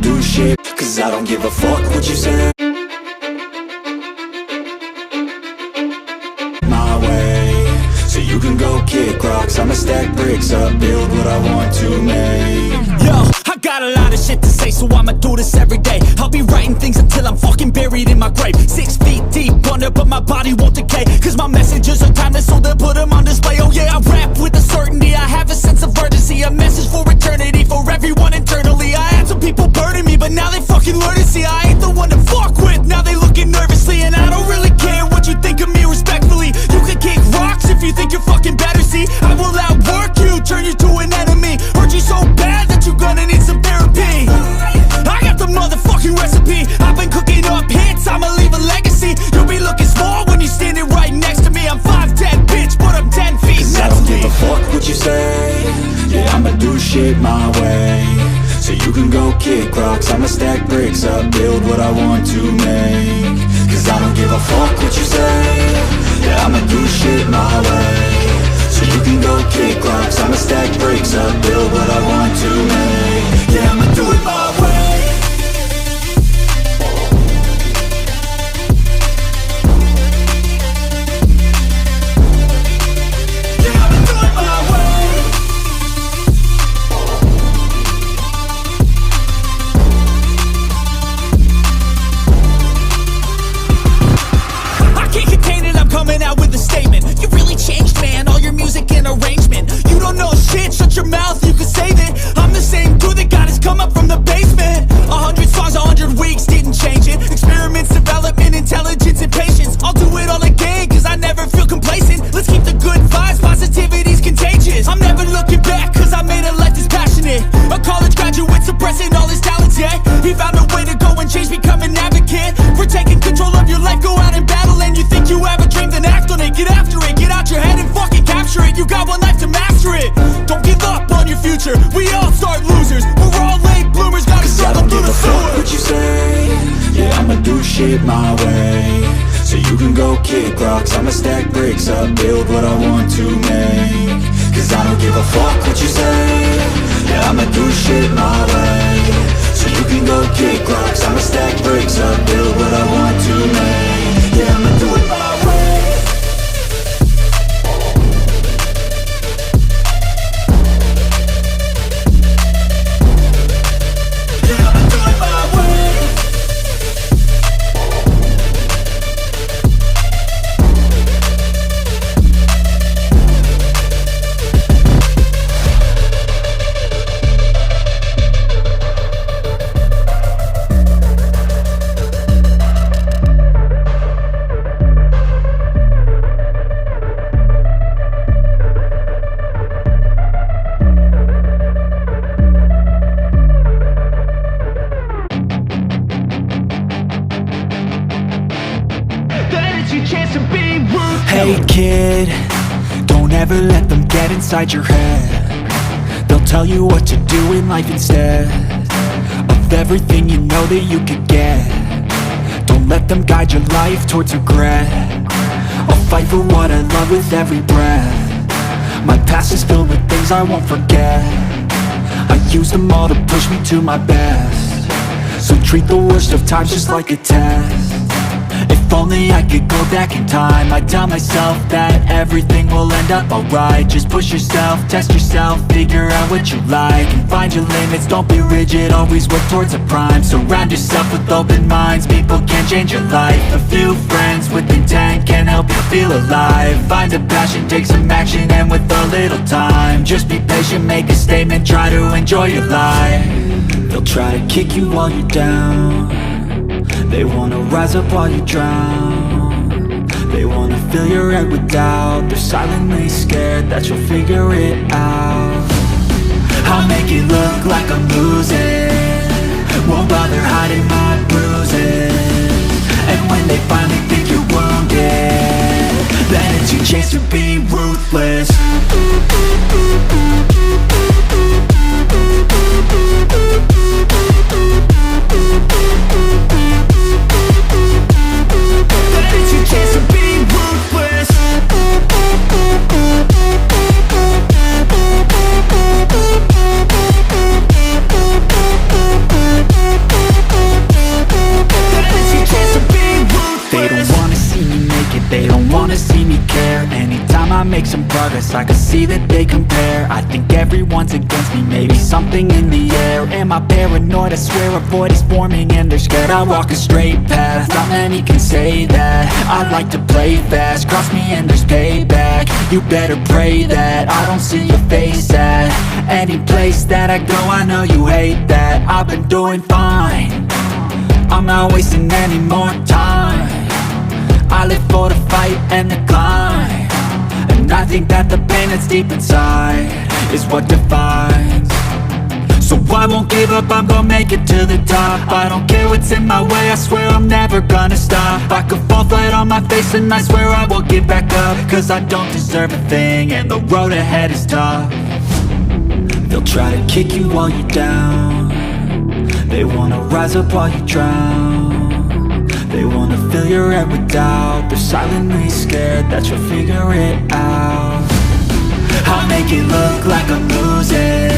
do shit, cause I don't give a fuck what you say. My way, so you can go kick rocks. I'ma stack bricks up, build what I want to make. Yo, I got a lot of shit to say, so I'ma do this every day. I'll be writing things until I'm fucking buried in my grave. 6 feet deep under, but my body won't decay, cause my messages are timeless, so they'll put them on display. Oh yeah, I rap with a certainty, I have a sense of urgency, a message for eternity, for everyone internally. I had some people burning me, but now they fucking learn to see I ain't the one to fuck with. Now they looking nervously, and I don't really care what you think of me, respectfully. You can kick rocks if you think you're fucking better, see I will outwork you, turn you to an enemy, hurt you so bad that you're gonna need some therapy. I got the motherfucking recipe, I've been cooking up hits, I'ma leave a legacy. You'll be looking small when you're standing right next to me. I'm 5'10", bitch, but I'm 10 feet. Cause I don't give a fuck what you say. Yeah, I'ma do shit my way, so you can go kick rocks. I'ma stack bricks up, build what I want to make. Cause I don't give a fuck what you say. Yeah, I'ma do shit my way, so you can go kick rocks. I'ma stack bricks up, build what I want to make. Yeah, I'ma do it my way. Coming out with a statement. You really changed, man, all your music and arrangement. You don't know shit, shut your mouth, you can save it. I'm the same dude that got his come up from the basement. 100 songs, 100 weeks, didn't change it. Experiments, development, intelligence, and patience. I'll do it all again, cause I never feel complacent. Let's keep the good vibes, positivity's contagious. I'm never looking back, cause I made a life that's passionate. A college graduate suppressing all his talents, yeah. He found a way to go and change, become an advocate for taking control of your life, go out and battle. And you think you have a dream, then act on it, get after it, get out your head and fucking capture it. You got one life to master it. Don't give up on your future, we all start losers. We're all late bloomers, gotta struggle through the sewer. I don't give a fuck what you say. Yeah, I'ma do shit my way, so you can go kick rocks. I'ma stack bricks up, build what I want to make. Cause I don't give a fuck what you say. Yeah, I'ma do shit my way, so you can go kick rocks. I'ma stack bricks up, build what I want to make. Yeah, I'ma do it my way. Hey kid, don't ever let them get inside your head. They'll tell you what to do in life instead of everything you know that you could get. Don't let them guide your life towards regret. I'll fight for what I love with every breath. My past is filled with things I won't forget. I use them all to push me to my best. So treat the worst of times just like a test. If only I could go back in time, I'd tell myself that everything will end up alright. Just push yourself, test yourself, figure out what you like, and find your limits, don't be rigid, always work towards a prime. Surround yourself with open minds, people can change your life. A few friends with intent can help you feel alive. Find a passion, take some action, and with a little time, just be patient, make a statement, try to enjoy your life. They'll try to kick you while you're down. They wanna rise up while you drown. They wanna fill your head with doubt. They're silently scared that you'll figure it out. I'll make it look like I'm losing, won't bother hiding my bruises. And when they finally think you're wounded, then it's your chance to be ruthless. some progress, I can see that they compare. I think everyone's against me, maybe something in the air. Am I paranoid? I swear a void is forming and they're scared. I walk a straight path, not many can say that. I like to play fast, cross me and there's payback. You better pray that I don't see your face at any place that I go. I know you hate that. I've been doing fine, I'm not wasting any more time. I live for the fight and the climb, and I think that the pain that's deep inside is what defines. So I won't give up, I'm gonna make it to the top. I don't care what's in my way, I swear I'm never gonna stop. I could fall flat on my face and I swear I will get back up, cause I don't deserve a thing and the road ahead is tough. They'll try to kick you while you're down, they wanna rise up while you drown. They wanna fill your head with doubt, they're silently scared that you'll figure it out. I'll make it look like I'm losing,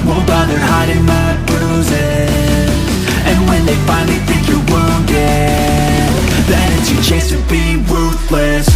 won't bother hiding my bruises. And when they finally think you're wounded, then it's your chance to be ruthless.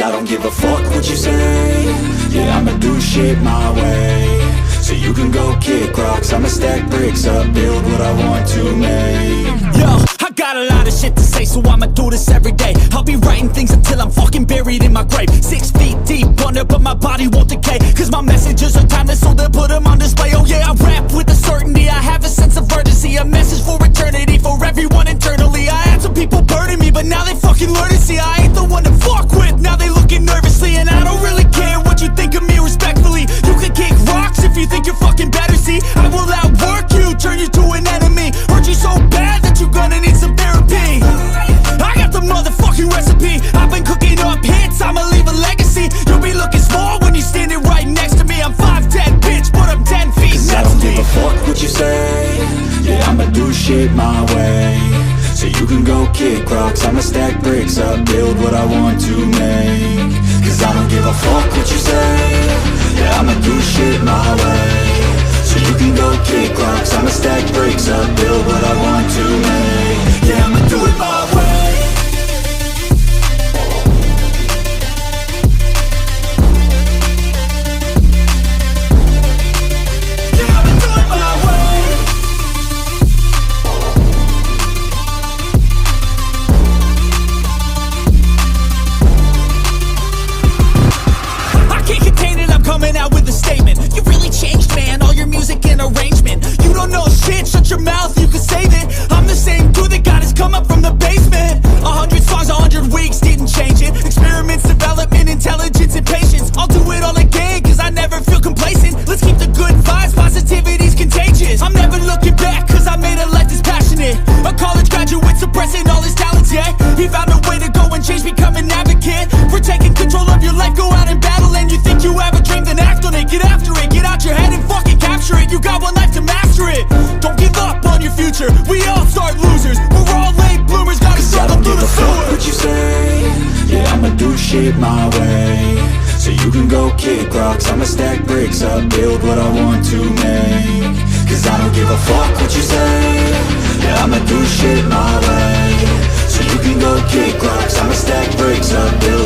I don't give a fuck what you say. Yeah, I'ma do shit my way. So you can go kick rocks, I'ma stack bricks up, build what I want to make. Yo, I got a lot of shit to say, so I'ma do this every day. I'll be writing things until I'm fucking buried in my grave. 6 feet deep under, but my body won't decay, cause my messages are timeless, so they'll put them on display. Oh yeah, I rap with a certainty, I have a sense of urgency, a message for eternity, for everyone internally. I had some people burning me, but now they fucking learn to see I ain't the one to fuck with. Now they looking nervously, and I don't really care what you think of me respectfully. You can kick rocks if you think you're fucking better, see I will outwork you, turn you to an enemy, hurt you so bad that you're gonna need some therapy. I got the motherfucking recipe, I've been cooking up hits, I'ma leave a legacy. You'll be looking small when you're standing right next to me. I'm 5'10", bitch, but I'm 10 feet. Cause I don't give a fuck what you say. Yeah, I'ma do shit my way. So you can go kick rocks, I'ma stack bricks up, build what I want to make. Cause I don't give a fuck what you say. Yeah, I'ma do shit my way. So you can go kick rocks, I'ma stack bricks up, build what I want to make. Yeah, I'ma do it my way. Coming out with a statement. You really changed, man, all your music and arrangement. You don't know shit, shut your mouth, you can save it. I'm the same dude that got his come up from the basement. 100 songs, 100 weeks, didn't change it. Experiments, development, intelligence, and patience. I'll do it all again, cause I never feel complacent. Let's keep the good vibes, positivity's contagious. I'm never looking back, cause I made a life that's passionate. A college graduate suppressing all his talents, yeah. He found a way to go and change, become an advocate for taking control of your life, go out and battle. And you think you have a dream, then act on it, get after it, get out your head and fucking capture it. You got one life to master it. Don't give up on your future, we all start losers. We're all late bloomers, gotta struggle through the sewer. I don't give a fuck what you say. Yeah, I'ma do shit my way. So you can go kick rocks, I'ma stack bricks up, build what I want to make. Cause I don't give a fuck what you say. Yeah, I'ma do shit my way. So you can go kick rocks, I'ma stack bricks up, build